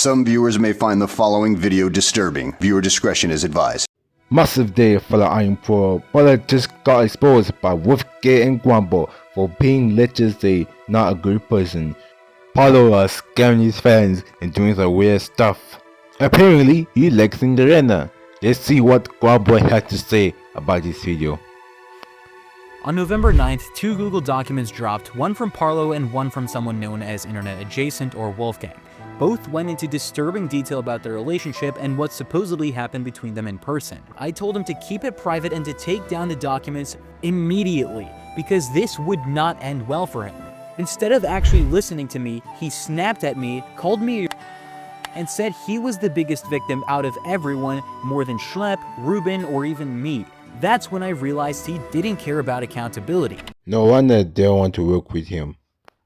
Some viewers may find the following video disturbing. Viewer discretion is advised. Massive day for the Iron Pro. Parlo just got exposed by Wolfgang and Grumble for being, let's just say, not a good person. Parlo are scamming his fans and doing some weird stuff. Apparently, he likes Cinderella. Let's see what Grumble had to say about this video. On November 9th, two Google documents dropped, one from Parlo and one from someone known as Internet Adjacent or Wolfgang. Both went into disturbing detail about their relationship and what supposedly happened between them in person. I told him to keep it private and to take down the documents immediately, because this would not end well for him. Instead of actually listening to me, he snapped at me, called me and said he was the biggest victim out of everyone, more than Schlepp, Ruben, or even me. That's when I realized he didn't care about accountability. No wonder they don't want to work with him.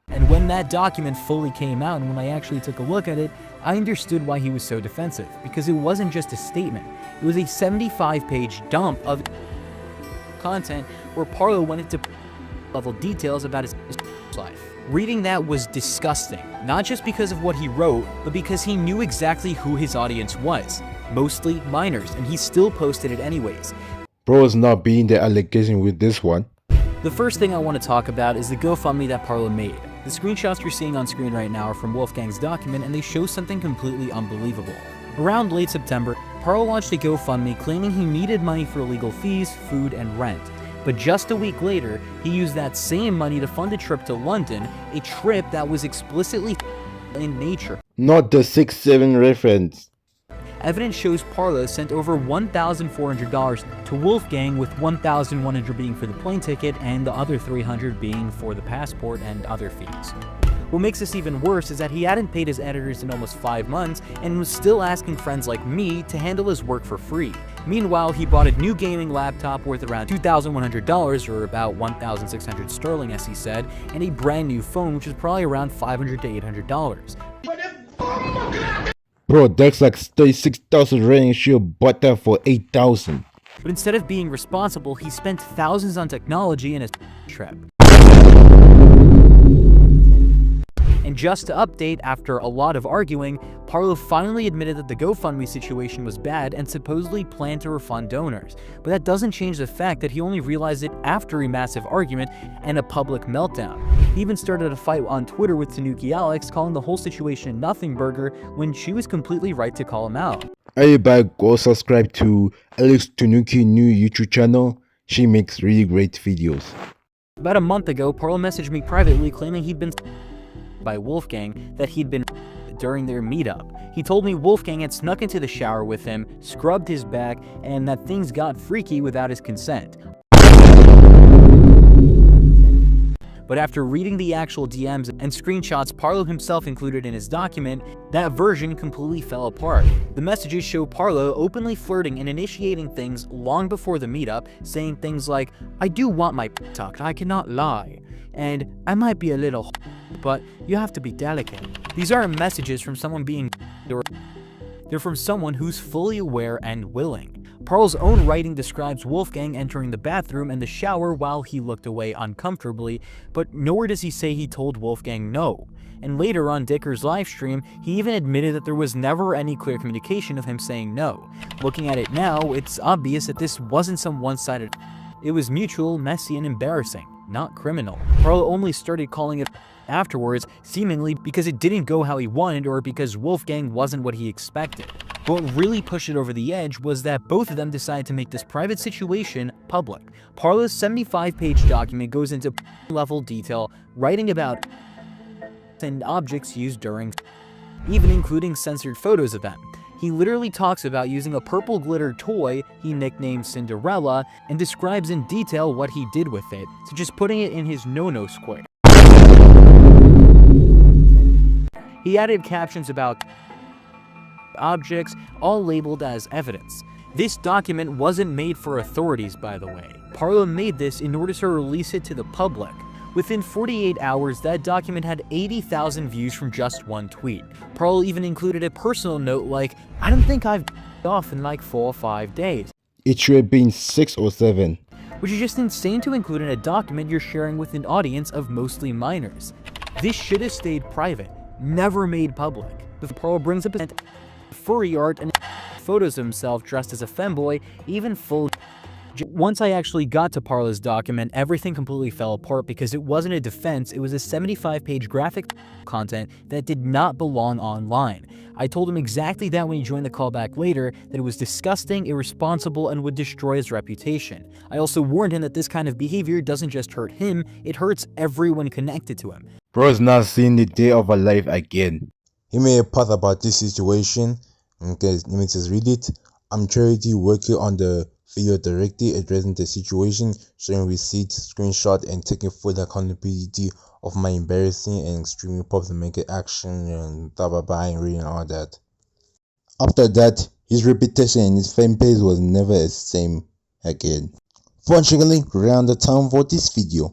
And when that document fully came out and when I actually took a look at it, I understood why he was so defensive. Because it wasn't just a statement, it was a 75-page dump of content where Parlo went into level details about his life. Reading that was disgusting, not just because of what he wrote, but because he knew exactly who his audience was. Mostly minors, and he still posted it anyways. Bro's not being the allegation with this one. The first thing I want to talk about is the GoFundMe that Parlo made. The screenshots you're seeing on screen right now are from Wolfgang's document, and they show something completely unbelievable. Around late September, Parlo launched a GoFundMe claiming he needed money for legal fees, food, and rent. But just a week later, he used that same money to fund a trip to London, a trip that was explicitly in nature. Not the 6-7 reference. Evidence shows Parlo sent over $1,400 to Wolfgang, with $1,100 being for the plane ticket and the other $300 being for the passport and other fees. What makes this even worse is that he hadn't paid his editors in almost 5 months and was still asking friends like me to handle his work for free. Meanwhile, he bought a new gaming laptop worth around $2,100 or about 1,600 sterling as he said, and a brand new phone which is probably around $500 to $800. Bro, that's like 36,000 rand and she bought that for 8,000. But instead of being responsible, he spent thousands on technology and his trip. And just to update, after a lot of arguing, Parlo finally admitted that the GoFundMe situation was bad and supposedly planned to refund donors. But that doesn't change the fact that he only realized it after a massive argument and a public meltdown. He even started a fight on Twitter with Tanuki Alex, calling the whole situation a nothing burger when she was completely right to call him out. Everybody go subscribe to Alex Tanuki new YouTube channel. She makes really great videos. About a month ago, Parlo messaged me privately claiming he'd been by Wolfgang that he'd been during their meetup. He told me Wolfgang had snuck into the shower with him, scrubbed his back, and that things got freaky without his consent. But after reading the actual DMs and screenshots Parlo himself included in his document, that version completely fell apart. The messages show Parlo openly flirting and initiating things long before the meetup, saying things like, "I do want my tucked, I cannot lie," and "I might be a little but you have to be delicate." These aren't messages from someone being they're from someone who's fully aware and willing. Parlo's own writing describes Wolfgang entering the bathroom and the shower while he looked away uncomfortably, but nowhere does he say he told Wolfgang no. And later on Dicker's livestream, he even admitted that there was never any clear communication of him saying no. Looking at it now, it's obvious that this wasn't some one-sided. It was mutual, messy, and embarrassing, not criminal. Parlo only started calling it afterwards, seemingly because it didn't go how he wanted or because Wolfgang wasn't what he expected. But what really pushed it over the edge was that both of them decided to make this private situation public. Parlo's 75-page document goes into level detail, writing about and objects used during, even including censored photos of them. He literally talks about using a purple glitter toy he nicknamed Cinderella and describes in detail what he did with it, such as putting it in his no-no square. He added captions about objects, all labeled as evidence. This document wasn't made for authorities, by the way. Parlo made this in order to release it to the public. Within 48 hours, that document had 80,000 views from just one tweet. Parlo even included a personal note like, "I don't think I've off in like 4 or 5 days." It should have been 6 or 7. Which is just insane to include in a document you're sharing with an audience of mostly minors. This should have stayed private, never made public. Before Parlo brings up his furry art and photos of himself dressed as a femboy, even full. Once I actually got to Parlo's document, everything completely fell apart because it wasn't a defense, it was a 75-page graphic content that did not belong online. I told him exactly that when he joined the call back later, that it was disgusting, irresponsible, and would destroy his reputation. I also warned him that this kind of behavior doesn't just hurt him, it hurts everyone connected to him. Bro's not seeing the day of a life again. He made a post about this situation. Okay, let me just read it. I'm Charity working on the video directly addressing the situation, showing receipts, screenshot, and taking full accountability of my embarrassing and extremely problematic action and blah blah blah and reading all that. After that, his reputation and his fan page was never the same again. Fortunately, around the time for this video.